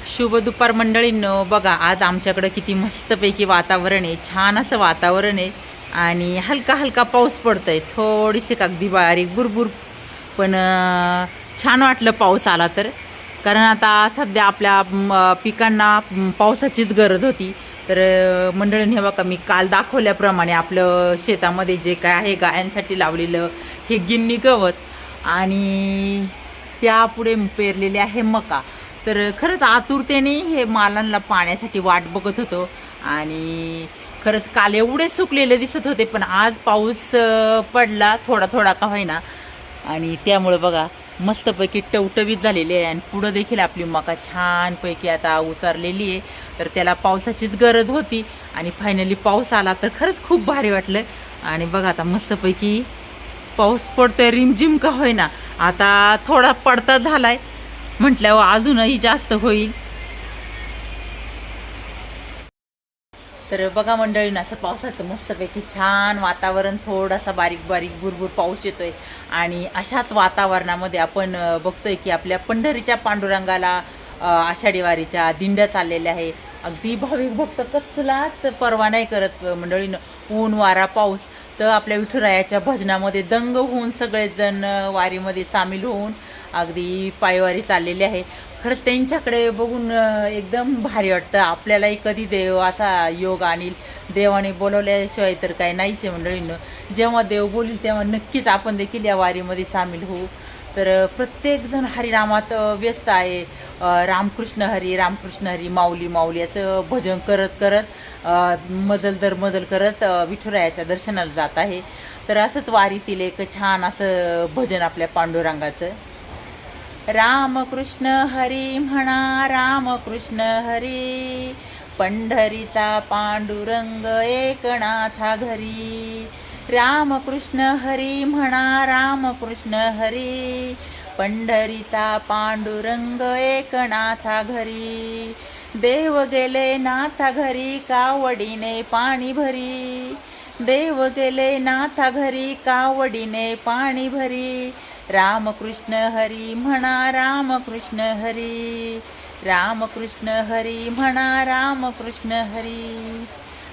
शुभ दुपार मंडळींनो, बघा आज आमच्याकडं किती मस्तपैकी वातावरण आहे. छान असं वातावरण आहे आणि हलका हलका पाऊस पडतोय. थोडीशी अगदी बारीक बुरबुर, पण छान वाटलं पाऊस आला तर. कारण आता सध्या आपल्या पिकांना पावसाचीच गरज होती. तर मंडळींनी हे बघा, मी काल दाखवल्याप्रमाणे आपलं शेतामध्ये जे काय आहे गायांसाठी लावलेलं हे गिन्नी गवत आणि त्यापुढे पेरलेले आहे मका. तर खरंच आतुरतेने हे मालांना पाण्यासाठी वाट बघत होतो आणि खरंच काल एवढे सुकलेले दिसत होते, पण आज पाऊस पडला थोडा थोडा का होईना आणि त्यामुळे बघा मस्तपैकी टवटवीत झालेली आहे आणि पुढं देखील आपली मका छानपैकी आता उतरलेली आहे. तर त्याला पावसाचीच गरज होती आणि फायनली पाऊस आला तर खरंच खूप भारी वाटलं. आणि बघा आता मस्तपैकी पाऊस पडतोय रिमझिम का होईना. आता थोडा पडता झालाय, म्हटल्यावर अजूनही जास्त होईल. तर बघा मंडळींना, असं पावसाचं मस्तपैकी छान वातावरण, थोडासा बारीक बारीक बुरबुर पाऊस येतोय आणि अशाच वातावरणामध्ये आपण बघतोय की आपल्या पंढरीच्या पांडुरंगाला आषाढी वारीच्या दिंड्या चाललेल्या आहे. अगदी भाविक भक्त कसलाच परवा नाही करत मंडळीनं, ऊन वारा पाऊस. तर आपल्या विठुरायाच्या भजनामध्ये दंग होऊन सगळेजण वारीमध्ये सामील होऊन अगदी पायवारी चाललेली आहे. खरंच त्यांच्याकडे बघून एकदम भारी वाटतं. आपल्यालाही कधी देव असा योग आणील, देवाने बोलवल्याशिवाय तर काही नाहीच आहे मंडळींनो. जेव्हा देव बोलील तेव्हा नक्कीच आपण देखील या वारीमध्ये सामील होऊ. तर प्रत्येकजण हरिनामात व्यस्त आहे. रामकृष्ण हरी, रामकृष्ण हरी, माऊली माऊली असं भजन करत करत मजल दर मजल करत विठुरायाच्या दर्शनाला जात आहे. तर असंच वारीतील एक छान असं भजन आपल्या पांडुरंगाचं. रामकृष्ण हरी म्हणा, रामकृष्ण हरी, पंढरीचा पांडुरंग एकनाथा घरी. रामकृष्ण हरी म्हणा, रामकृष्ण हरी, पंढरीचा पांडुरंग एकनाथा घरी. देव गेले नाथा घरी, कावडीने पाणी भरी. देव गेले नाथा घरी, कावडीने पाणी भरी. रामकृष्ण हरी म्हणा, रामकृष्ण हरी, रामकृष्ण हरी म्हणा, रामकृष्ण हरी.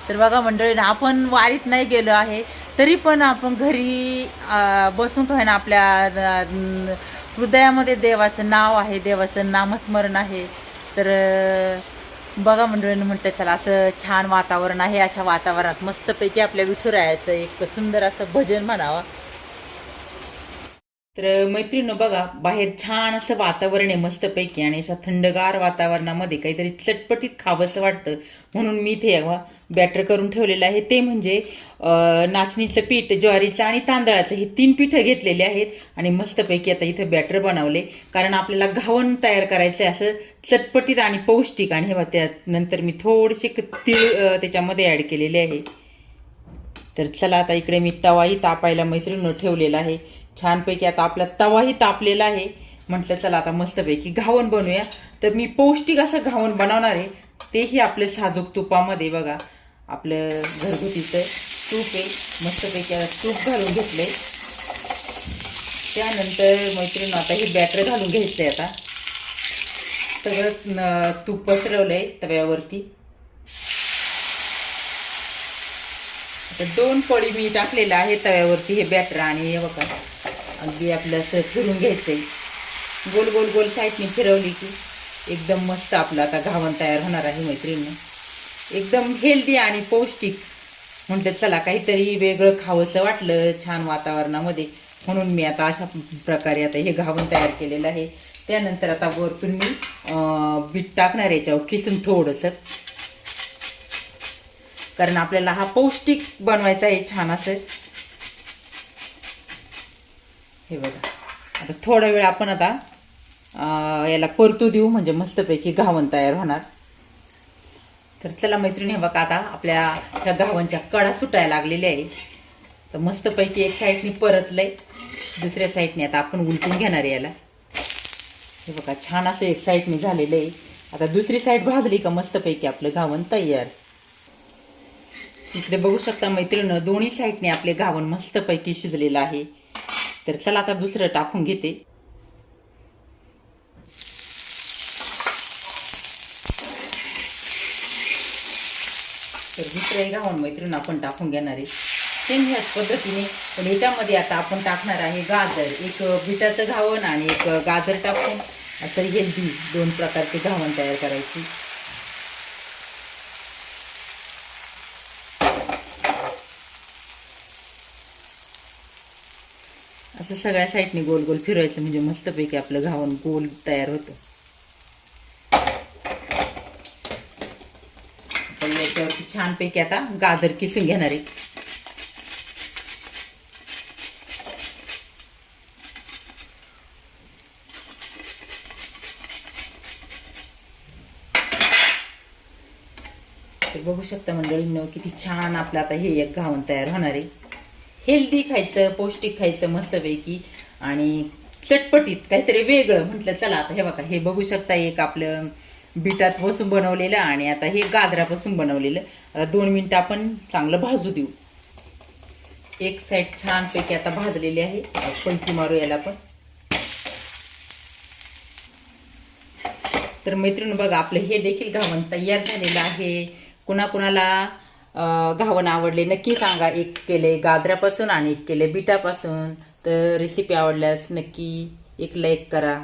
तर बघा मंडळींना, आपण वारीत नाही गेलो आहे तरी पण आपण घरी बसून काय ना आपल्या हृदयामध्ये देवाचं नाव आहे, देवाचं नामस्मरण आहे. तर बघा मंडळींनी, म्हटलं चला असं छान वातावरण आहे, अशा वातावरणात मस्तपैकी आपल्या विठुरायाचं एक सुंदर असं भजन म्हणावं. तर मैत्रिणीनं बघा, बाहेर छान असं वातावरण आहे मस्तपैकी आणि अशा थंडगार वातावरणामध्ये काहीतरी चटपटीत खावंसं वाटतं. म्हणून मी इथे बॅटर करून ठेवलेलं आहे. ते म्हणजे नाचणीचं पीठ, ज्वारीचं आणि तांदळाचं, हे 3 पीठं घेतलेले आहेत आणि मस्तपैकी आता इथं बॅटर बनवले. कारण आपल्याला घावण तयार करायचं आहे असं चटपटीत आणि पौष्टिक. आणि हे त्यानंतर मी थोडेसे तीळ त्याच्यामध्ये ॲड केलेले आहे. तर चला आता इकडे मी तवाही तापायला मैत्रिणीनं ठेवलेला आहे छानपैकी. आता आपला तवाही तापलेला आहे. म्हटलं चला आता मस्तपैकी घावण बनवूया. तर मी पौष्टिक असं घावण बनवणार आहे, तेही आपलं साजूक तुपामध्ये. बघा आपलं घरगुतीचं तूप आहे, मस्तपैकी आता तूप घालून घेतलंय. त्यानंतर मैत्रिणीनं आता हे बॅटर घालून घ्यायचंय. आता सगळं तूप पसरवलंय तव्यावरती. आता 2 पळी मी टाकलेलं आहे तव्यावरती हे बॅटर. आणि हे बघा अगदी आपलं असं फिरून घ्यायचंय, गोल गोल गोल साईडने फिरवली की एकदम मस्त आपलं आता घावण तयार होणार आहे मैत्रिणी. एकदम हेल्दी आणि पौष्टिक. म्हटलं चला काहीतरी वेगळं खावंसं वाटलं छान वातावरणामध्ये, म्हणून मी आता अशा प्रकारे आता हे घावण तयार केलेलं आहे. त्यानंतर आता वरतून मी बीट टाकणार याच्यावर किसून थोडंसं, कारण आपल्याला हा पौष्टिक बनवायचा आहे छान असं. हे बघा आता थोडा वेळ आपण आता याला परतू देऊ, म्हणजे मस्तपैकी घावण तयार होणार. तर चला मैत्रिणी, हे बघा आता आपल्या ह्या घावणच्या कडा सुटायला लागलेल्या आहे. तर मस्तपैकी एक साईडने परतलंय, दुसऱ्या साईडने आता आपण उलटून घेणार याला. हे बघा छान असं एक साईडने झालेलं आहे. आता दुसरी साईड भाजली का मस्तपैकी आपलं घावण तयार. इकडे बघू शकता मैत्रिणी, दोन्ही साईडने आपले घावण मस्तपैकी शिजलेलं आहे. तर चला आता दुसरं टाकून घेते. तर दुसरंही घावन मैत्रीण आपण टाकून घेणार आहे सेम ह्याच पद्धतीने. पण याच्यामध्ये आता आपण टाकणार आहे गाजर, एक बिटाचं घावन आणि एक गाजर टाकून असं हेल्दी 2 प्रकारचे घावन तयार करायची. असं सगळ्या साईडने गोल गोल फिरवायचं म्हणजे मस्तपैकी आपलं घावन गोल तयार होतं. तर याच्यावरती छानपैकी आता गाजर किसून घेणार आहे. तर बघू शकता मंडळींनो किती छान आपलं आता हे एक घावन तयार होणार आहे. हेल्दी खायचं, पौष्टिक खायचं मस्तपैकी आणि चटपटीत काहीतरी वेगळं म्हटलं. चला आता हे बघा, हे बघू शकता एक आपलं बिटापासून बनवलेलं आणि आता हे गाजरापासून बनवलेलं. 2 मिनिटं आपण चांगलं भाजू देऊ. एक साईड छानपैकी आता भाजलेली आहे. पलटी मारू याला पण. तर मैत्रिणी बघा आपलं हे देखील घावन तयार झालेलं आहे. कुणाकुणाला घावन आवडले नक्की सांगा. एक केले गाजरापासून आणि एक केले बिटापासून. तर रेसिपी आवडल्यास नक्की एक लाईक करा.